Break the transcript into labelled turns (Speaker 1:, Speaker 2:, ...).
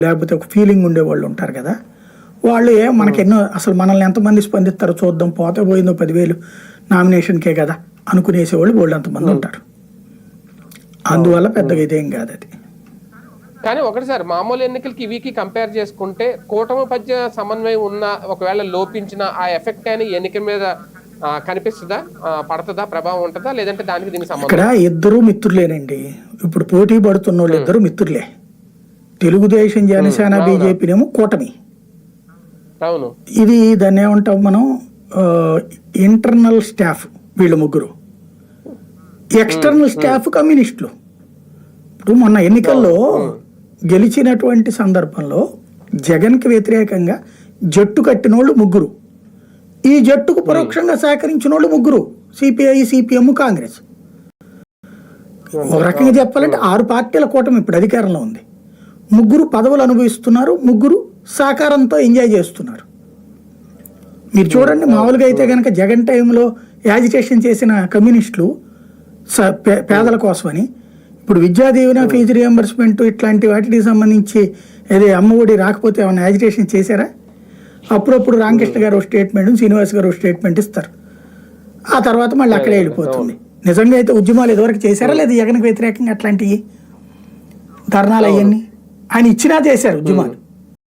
Speaker 1: లేకపోతే ఒక ఫీలింగ్ ఉండేవాళ్ళు ఉంటారు కదా, వాళ్ళు మనకి ఎన్నో అసలు మనల్ని ఎంతమంది స్పందిస్తారో చూద్దాం, పోతే పోయిందో 10,000 నామినేషన్కే కదా అనుకునేసేవాళ్ళు వాళ్ళు అంతమంది ఉంటారు. అందువల్ల పెద్దగా ఇదేం కాదు అది.
Speaker 2: కానీ ఒకటి సార్, మామూలు ఎన్నికలకి ఇవికి కంపేర్ చేసుకుంటే కూటమి మధ్య సమన్వయం ఉన్న ఒకవేళ లోపించిన ఆ ఎఫెక్ట్ అని ఎన్నిక మీద కనిపిస్తుందా, పడుతుందా, ప్రభావం ఉంటుందా, లేదంటే దానికి దీనికి సంబంధం?
Speaker 1: ఇక్కడ ఇద్దరు మిత్రులేనండి. ఇప్పుడు పోటీ పడుతున్న వాళ్ళు ఇద్దరు మిత్రులే. తెలుగుదేశం, జనసేన, బీజేపీనేమో కూటమి.
Speaker 2: అవును,
Speaker 1: ఇది దాన్ని ఏమంటాం మనం, ఇంటర్నల్ స్టాఫ్ వీళ్ళు ముగ్గురు, ఎక్స్టర్నల్ స్టాఫ్ కమ్యూనిస్టులు. ఇప్పుడు మొన్న ఎన్నికల్లో గెలిచినటువంటి సందర్భంలో జగన్కి వ్యతిరేకంగా జట్టు కట్టిన వాళ్ళు ముగ్గురు, ఈ జట్టుకు పరోక్షంగా సహకరించిన వాళ్ళు ముగ్గురు, సిపిఐ, సిపిఎం, కాంగ్రెస్. ఒక రకంగా చెప్పాలంటే 6 పార్టీల కూటమి ఇప్పుడు అధికారంలో ఉంది. ముగ్గురు పదవులు అనుభవిస్తున్నారు, ముగ్గురు సహకారంతో ఎంజాయ్ చేస్తున్నారు. మీరు చూడండి, మామూలుగా అయితే కనుక జగన్ టైంలో యాజిటేషన్ చేసిన కమ్యూనిస్టులు పేదల కోసమని, ఇప్పుడు విద్యా దీవెన, ఫీజు రియంబర్స్మెంట్ ఇట్లాంటి వాటికి సంబంధించి అదే అమ్మఒడి రాకపోతే ఏమైనా యాజిటేషన్ చేశారా? అప్పుడప్పుడు రామకృష్ణ గారు ఒక స్టేట్మెంట్, శ్రీనివాస్ గారు ఒక స్టేట్మెంట్ ఇస్తారు, ఆ తర్వాత మళ్ళీ అక్కడే వెళ్ళిపోతుంది. నిజంగా అయితే ఉద్యమాలు ఇదివరకు చేశారా లేదా జగన్కి వ్యతిరేకంగా అట్లాంటివి ధర్నాలు అవన్నీ ఆయన ఇచ్చినా చేశారు ఉద్యమాలు.